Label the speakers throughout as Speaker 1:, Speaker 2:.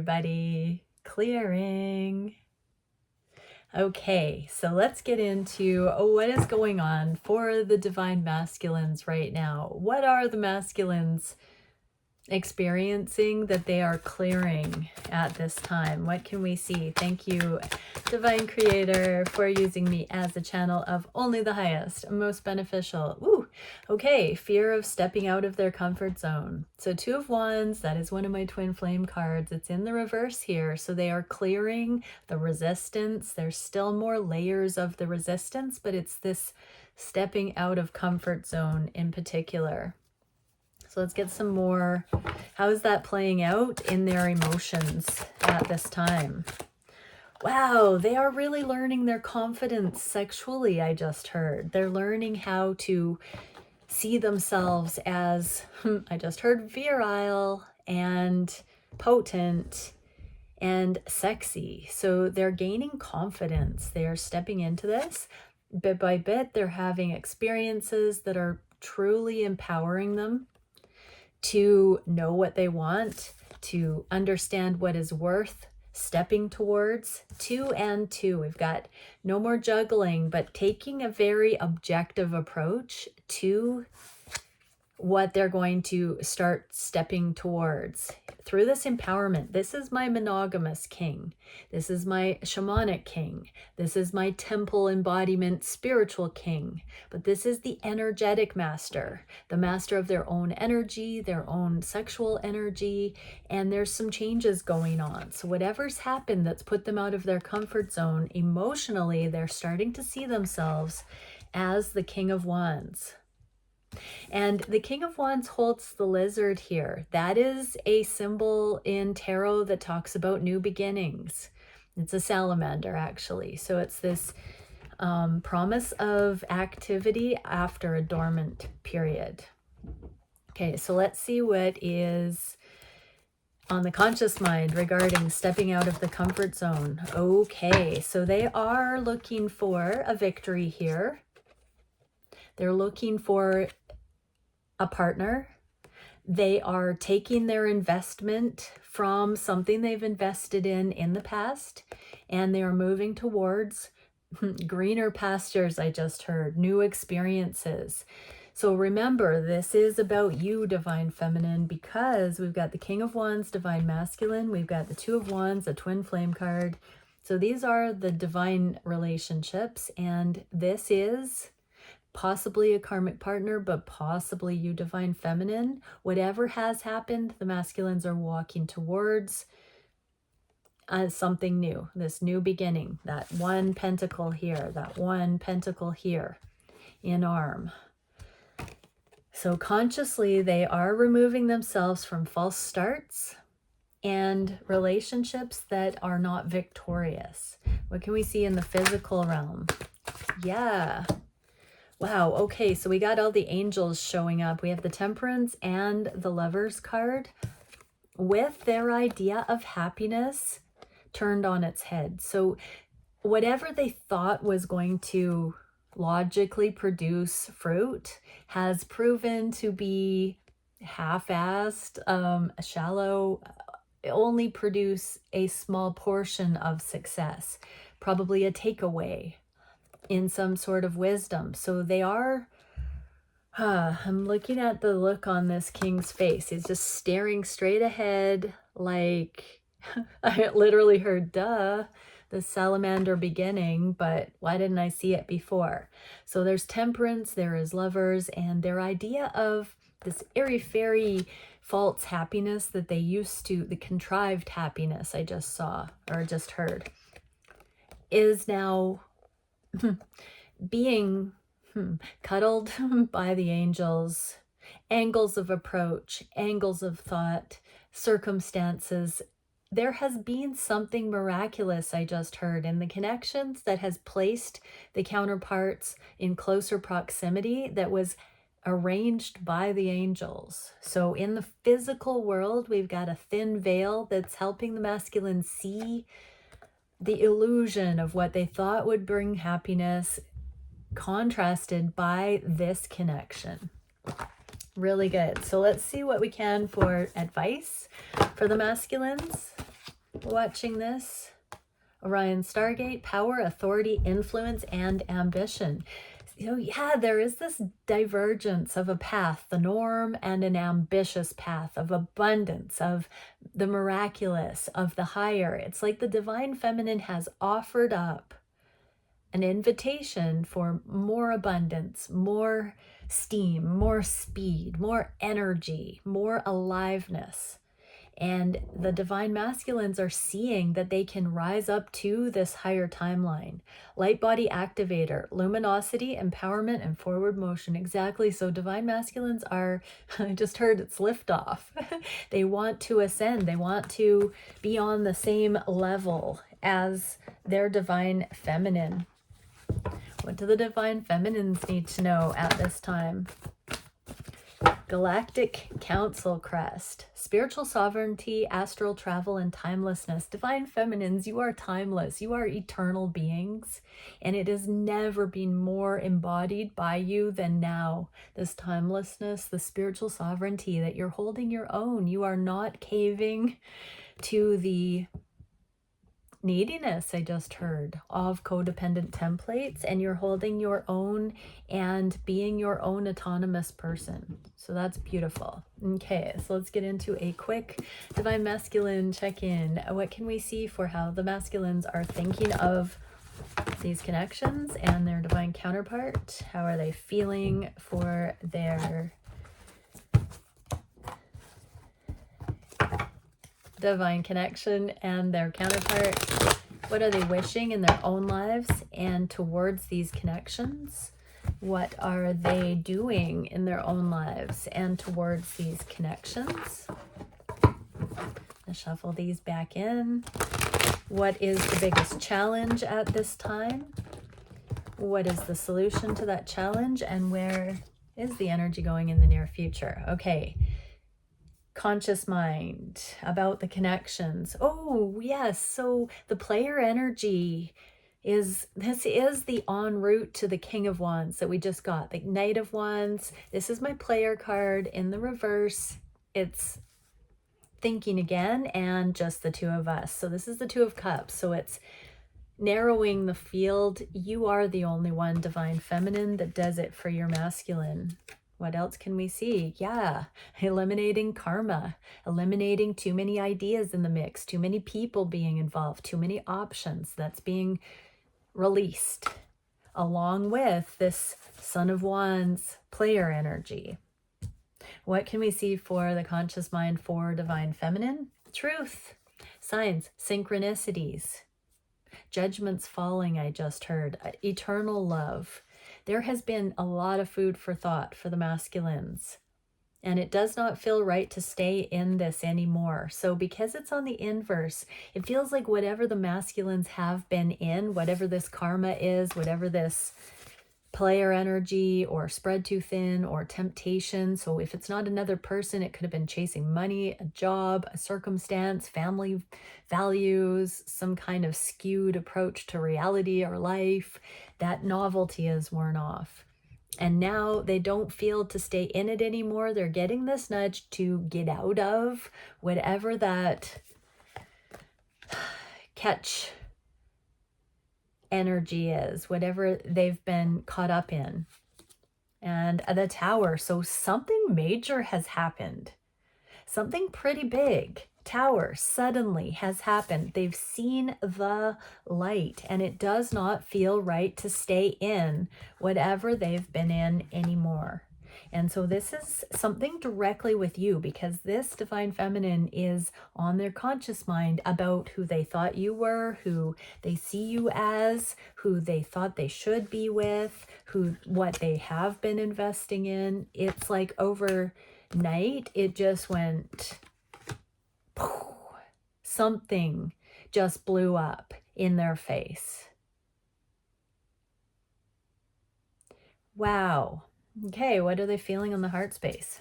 Speaker 1: everybody. Clearing. Okay, so let's get into what is going on for the divine masculines right now. What are the masculines experiencing that they are clearing at this time? What can we see? Thank you, Divine Creator, for using me as a channel of only the highest, most beneficial. Ooh, okay, fear of stepping out of their comfort zone. So Two of Wands, that is one of my twin flame cards. It's in the reverse here. So they are clearing the resistance. There's still more layers of the resistance, but it's this stepping out of comfort zone in particular. So let's get some more. How is that playing out in their emotions at this time? Wow, they are really learning their confidence sexually, I just heard. They're learning how to see themselves as, I just heard, virile and potent and sexy. So they're gaining confidence. They are stepping into this. Bit by bit, they're having experiences that are truly empowering them to know what they want, to understand what is worth stepping towards. 2 and 2. We've got no more juggling, but taking a very objective approach to what they're going to start stepping towards through this empowerment. This is my monogamous king. This is my shamanic king. This is my temple embodiment spiritual king. But this is the energetic master, the master of their own energy, their own sexual energy, and there's some changes going on. So whatever's happened that's put them out of their comfort zone emotionally, they're starting to see themselves as the King of Wands. And the King of Wands holds the lizard here. That is a symbol in tarot that talks about new beginnings. It's a salamander, actually. So it's this promise of activity after a dormant period. Okay, so let's see what is on the conscious mind regarding stepping out of the comfort zone. Okay, so they are looking for a victory here. They're looking for a partner. They are taking their investment from something they've invested in the past, and they are moving towards greener pastures. I just heard new experiences. So remember, this is about you, Divine Feminine, because we've got the King of Wands, Divine Masculine. We've got the Two of Wands, a twin flame card. So these are the divine relationships, and this is possibly a karmic partner, but possibly you, Divine Feminine. Whatever has happened, the masculines are walking towards something new, this new beginning. That one pentacle here, that one pentacle here in arm. So consciously, they are removing themselves from false starts and relationships that are not victorious. What can we see in the physical realm? Yeah. Wow, okay, so we got all the angels showing up. We have the Temperance and the Lovers card with their idea of happiness turned on its head. So whatever they thought was going to logically produce fruit has proven to be half-assed, shallow, only produce a small portion of success, probably a takeaway in some sort of wisdom. So they are, I'm looking at the look on this king's face. He's just staring straight ahead like, I literally heard, duh, the salamander beginning, but why didn't I see it before? So there's Temperance, there is Lovers, and their idea of this airy-fairy false happiness that they used to, the contrived happiness I just saw, or just heard, is now being cuddled by the angels, angles of approach, angles of thought, circumstances. There has been something miraculous, I just heard, in the connections that has placed the counterparts in closer proximity that was arranged by the angels. So in the physical world, we've got a thin veil that's helping the masculine see the illusion of what they thought would bring happiness, contrasted by this connection. Really good. So let's see what we can for advice for the masculines. watching this? Orion Stargate, power, authority, influence, and ambition. So yeah, there is this divergence of a path, the norm, and an ambitious path of abundance, of the miraculous, of the higher. It's like the divine feminine has offered up an invitation for more abundance, more steam, more speed, more energy, more aliveness. And the divine masculines are seeing that they can rise up to this higher timeline. Light body activator, luminosity, empowerment, and forward motion. Exactly. So divine masculines are, I just heard it's liftoff. They want to ascend. They want to be on the same level as their divine feminine. What do the divine feminines need to know at this time? Galactic Council crest, spiritual sovereignty, astral travel, and timelessness. Divine feminines, you are timeless. You are eternal beings, and it has never been more embodied by you than now. This timelessness, the spiritual sovereignty, that you're holding your own. You are not caving to the neediness, I just heard, of codependent templates, and you're holding your own and being your own autonomous person. So that's beautiful. Okay, so let's get into a quick divine masculine check-in. What can we see for how the masculines are thinking of these connections and their divine counterpart? How are they feeling for their divine connection and their counterpart? What are they wishing in their own lives and towards these connections? What are they doing in their own lives and towards these connections? I'll shuffle these back in. What is the biggest challenge at this time? What is the solution to that challenge? And where is the energy going in the near future? Okay. Conscious mind, about the connections. Oh yes, so the player energy is, this is the en route to the King of Wands that we just got, the Knight of Wands. This is my player card in the reverse. It's thinking again, and just the two of us. So this is the Two of Cups, so it's narrowing the field. You are the only one, divine feminine, that does it for your masculine. What else can we see? Yeah, eliminating karma, eliminating too many ideas in the mix, too many people being involved, too many options. That's being released, along with this Son of Wands player energy. What can we see for the conscious mind for divine feminine? Truth, signs, synchronicities, judgments falling, I just heard, eternal love. There has been a lot of food for thought for the masculines, and it does not feel right to stay in this anymore. So because it's on the inverse, it feels like whatever the masculines have been in, whatever this karma is, whatever this player energy or spread too thin or temptation. So if it's not another person, it could have been chasing money, a job, a circumstance, family values, some kind of skewed approach to reality or life. That novelty is worn off. And now they don't feel to stay in it anymore. They're getting this nudge to get out of whatever that catch energy is, whatever they've been caught up in. And the Tower, so something major has happened. Something pretty big. Tower suddenly has happened. They've seen the light, and it does not feel right to stay in whatever they've been in anymore. And so this is something directly with you, because this divine feminine is on their conscious mind about who they thought you were, who they see you as, who they thought they should be with, what they have been investing in. It's like overnight, it just went, something just blew up in their face. Wow. Okay, what are they feeling on the heart space?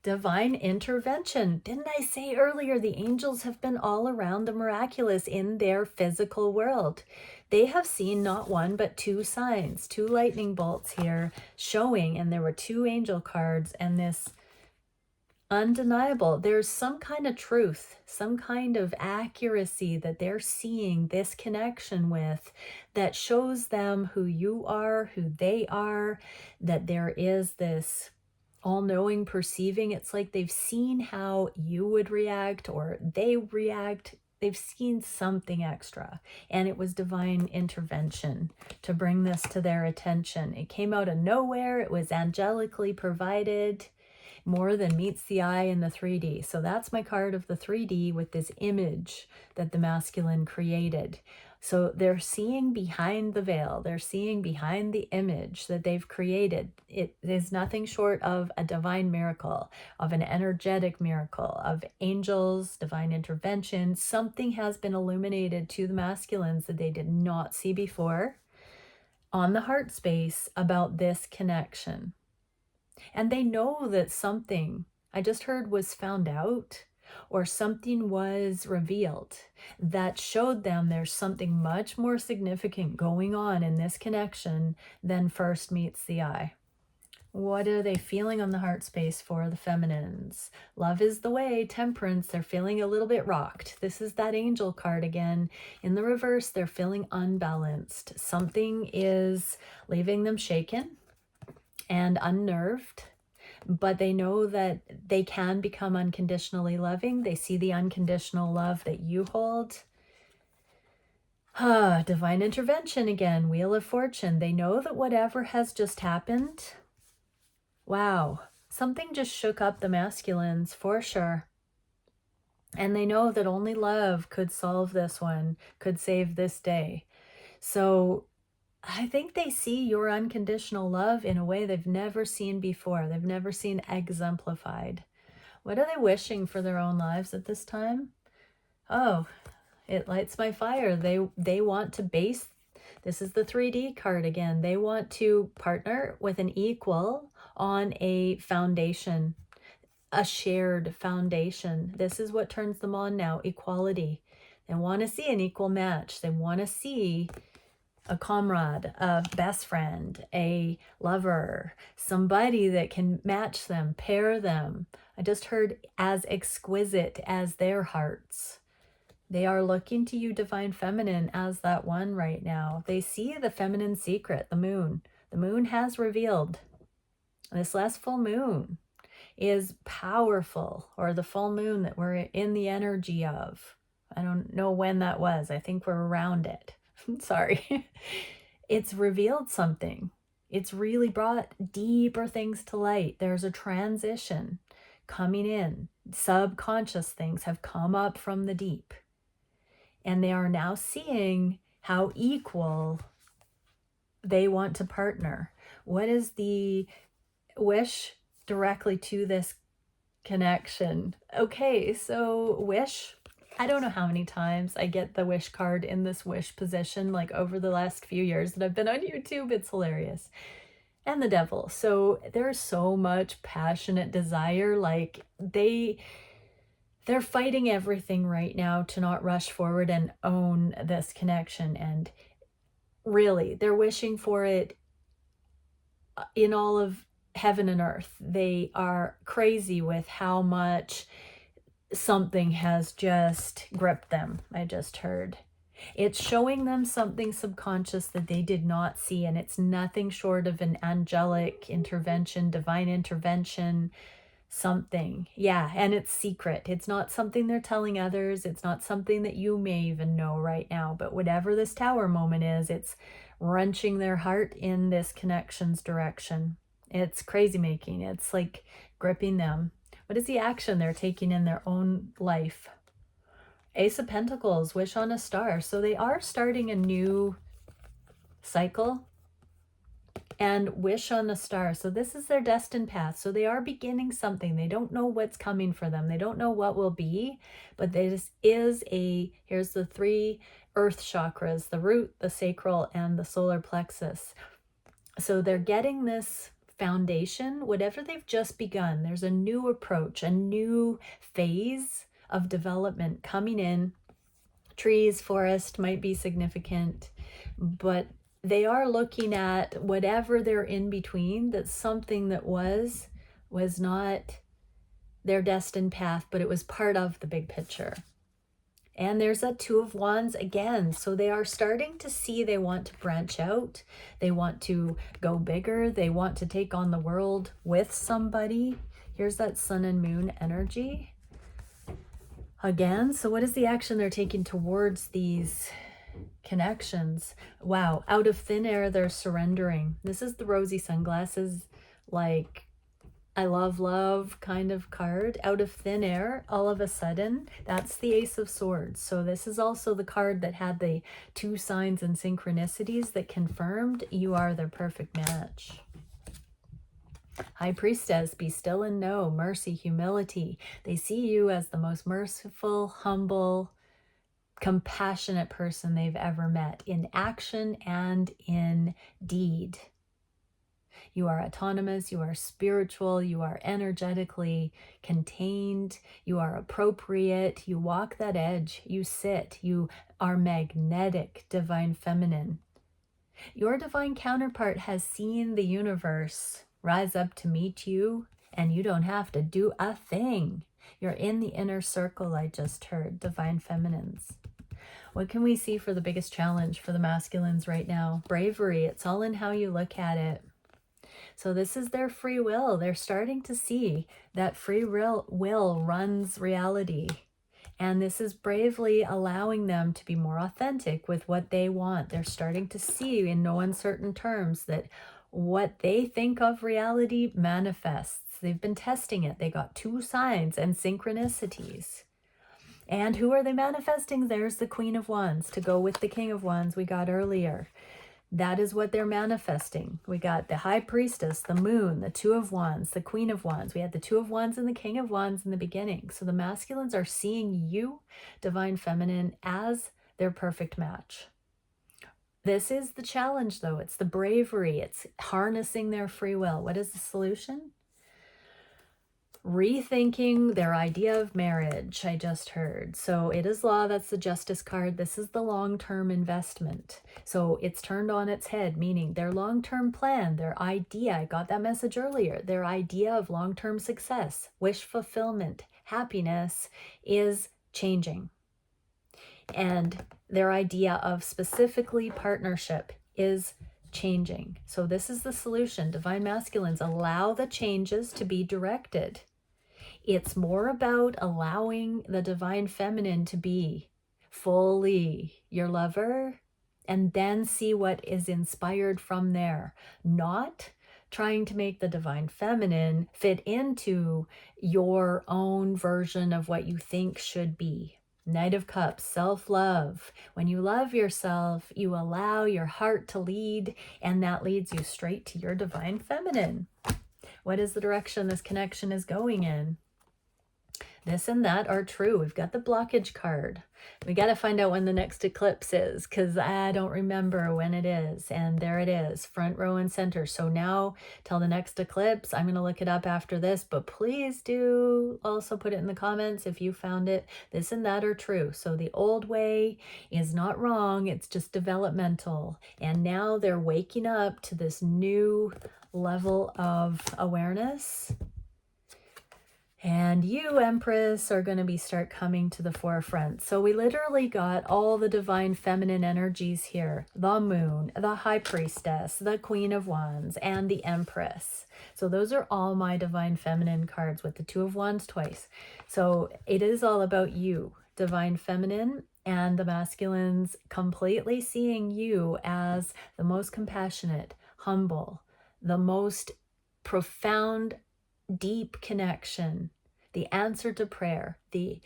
Speaker 1: Divine intervention. Didn't I say earlier the angels have been all around the miraculous in their physical world? They have seen not one but two signs, two lightning bolts here showing, and there were two angel cards and this undeniable. There's some kind of truth, some kind of accuracy that they're seeing this connection with that shows them who you are, who they are, that there is this all-knowing perceiving. It's like they've seen how you would react or they react. They've seen something extra, and it was divine intervention to bring this to their attention. It came out of nowhere. It was angelically provided, more than meets the eye in the 3D. So that's my card of the 3D with this image that the masculine created. So they're seeing behind the veil. They're seeing behind the image that they've created. It is nothing short of a divine miracle, of an energetic miracle, of angels, divine intervention. Something has been illuminated to the masculines that they did not see before on the heart space about this connection. And they know that something, I just heard, was found out, or something was revealed that showed them there's something much more significant going on in this connection than first meets the eye. What are they feeling on the heart space for the feminines? Love is the way, temperance, they're feeling a little bit rocked. This is that angel card again. In the reverse, they're feeling unbalanced. Something is leaving them shaken and unnerved, but they know that they can become unconditionally loving. They see the unconditional love that you hold. Divine intervention again, Wheel of Fortune. They know that whatever has just happened, wow, something just shook up the masculines for sure. And they know that only love could solve this one, could save this day. So I think they see your unconditional love in a way they've never seen before. They've never seen exemplified. What are they wishing for their own lives at this time? Oh, it lights my fire. They want to base, this is the 3D card again. They want to partner with an equal on a foundation, a shared foundation. This is what turns them on now, equality. They want to see an equal match. They want to see a comrade, a best friend, a lover, somebody that can match them, pair them. I just heard as exquisite as their hearts. They are looking to you, divine feminine, as that one right now. They see the feminine secret, the moon. The moon has revealed. This last full moon is powerful, or the full moon that we're in the energy of. I don't know when that was. I think we're around it. Sorry. It's revealed something. It's really brought deeper things to light. There's a transition coming in. Subconscious things have come up from the deep. And they are now seeing how equal they want to partner. What is the wish directly to this connection? Okay, so wish. I don't know how many times I get the wish card in this wish position, like over the last few years that I've been on YouTube. It's hilarious. And the devil. So there's so much passionate desire. Like they're fighting everything right now to not rush forward and own this connection. And really, they're wishing for it in all of heaven and earth. They are crazy with how much something has just gripped them. I just heard. It's showing them something subconscious that they did not see, and it's nothing short of an angelic intervention, divine intervention, something. Yeah, and it's secret. It's not something they're telling others. It's not something that you may even know right now, but whatever this tower moment is, it's wrenching their heart in this connection's direction. It's crazy making. It's like gripping them. What is the action they're taking in their own life? Ace of Pentacles, wish on a star. So they are starting a new cycle and wish on a star. So this is their destined path. So they are beginning something. They don't know what's coming for them. They don't know what will be, but this is here's the 3 earth chakras, the root, the sacral, and the solar plexus. So they're getting this foundation, whatever they've just begun. There's a new approach, a new phase of development coming in. Trees, forest might be significant, but they are looking at whatever they're in between, that something that was not their destined path, but it was part of the big picture. And there's that Two of Wands again. So they are starting to see they want to branch out. They want to go bigger. They want to take on the world with somebody. Here's that Sun and Moon energy. Again, so what is the action they're taking towards these connections? Wow, out of thin air, they're surrendering. This is the rosy sunglasses, like I love kind of card. Out of thin air, all of a sudden, that's the Ace of Swords. So this is also the card that had the 2 signs and synchronicities that confirmed you are their perfect match. High Priestess, be still and know, mercy, humility. They see you as the most merciful, humble, compassionate person they've ever met, in action and in deed. You are autonomous, you are spiritual, you are energetically contained, you are appropriate, you walk that edge, you sit, you are magnetic, divine feminine. Your divine counterpart has seen the universe rise up to meet you, and you don't have to do a thing. You're in the inner circle, I just heard, divine feminines. What can we see for the biggest challenge for the masculines right now? Bravery. It's all in how you look at it. So this is their free will. They're starting to see that free will runs reality. And this is bravely allowing them to be more authentic with what they want. They're starting to see in no uncertain terms that what they think of reality manifests. They've been testing it. They got 2 signs and synchronicities. And who are they manifesting? There's the Queen of Wands to go with the King of Wands we got earlier. That is what they're manifesting. We got the High Priestess, the Moon, the Two of Wands, the Queen of Wands. We had the Two of Wands and the King of Wands in the beginning. So the masculines are seeing you, divine feminine, as their perfect match. This is the challenge, though. It's the bravery. It's harnessing their free will. What is the solution? Rethinking their idea of marriage, I just heard. So it is law, that's the Justice card. This is the long-term investment. So it's turned on its head, meaning their long-term plan, their idea, I got that message earlier, their idea of long-term success, wish fulfillment, happiness is changing. And their idea of specifically partnership is changing. So this is the solution. Divine masculines, allow the changes to be directed. It's more about allowing the divine feminine to be fully your lover and then see what is inspired from there. Not trying to make the divine feminine fit into your own version of what you think should be. Knight of Cups, self-love. When you love yourself, you allow your heart to lead, and that leads you straight to your divine feminine. What is the direction this connection is going in? This and that are true. We've got the blockage card. We got to find out when the next eclipse is, because I don't remember when it is. And there it is, front row and center. So now till the next eclipse, I'm going to look it up after this, but please do also put it in the comments if you found it. This and that are true. So the old way is not wrong. It's just developmental. And now they're waking up to this new level of awareness. And you, Empress, are going to start coming to the forefront. So we literally got all the divine feminine energies here. The Moon, the High Priestess, the Queen of Wands, and the Empress. So those are all my divine feminine cards with the Two of Wands twice. So it is all about you, divine feminine, and the masculines completely seeing you as the most compassionate, humble, the most profound, deep connection, the answer to prayer, the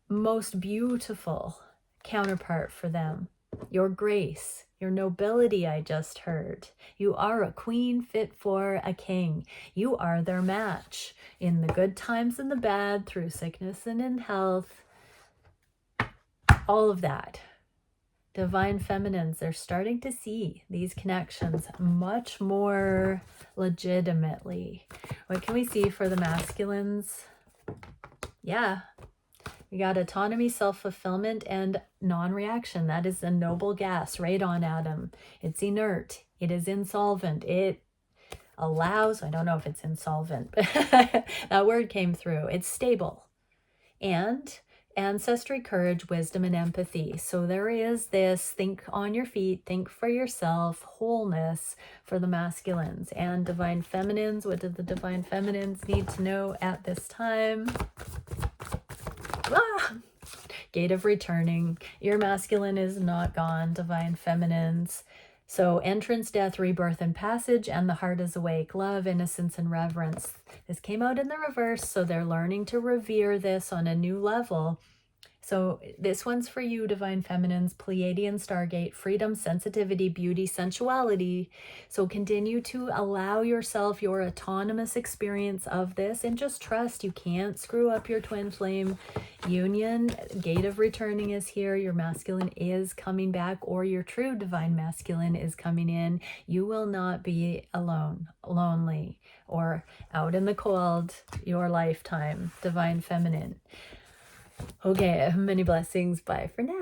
Speaker 1: most beautiful counterpart for them. Your grace, your nobility, I just heard. You are a queen fit for a king. You are their match in the good times and the bad, through sickness and in health. All of that. Divine feminines, they're starting to see these connections much more legitimately. What can we see for the masculines? Yeah, we got autonomy, self-fulfillment, and non-reaction. That is the noble gas right on, Adam. It's inert. It is insolvent. It allows, I don't know if it's insolvent, but that word came through. It's stable. And ancestry, courage, wisdom, and empathy. So there is this think on your feet, think for yourself, wholeness for the masculines. And divine feminines, what do the divine feminines need to know at this time? Gate of returning. Your masculine is not gone, divine feminines. So entrance, death, rebirth, and passage, and the heart is awake. Love, innocence, and reverence. This came out in the reverse, so they're learning to revere this on a new level. So this one's for you, divine feminines, Pleiadian Stargate, freedom, sensitivity, beauty, sensuality. So continue to allow yourself your autonomous experience of this, and just trust you can't screw up your twin flame union. Gate of returning is here. Your masculine is coming back, or your true divine masculine is coming in. You will not be alone, lonely, or out in the cold your lifetime, divine feminine. Okay, many blessings. Bye for now.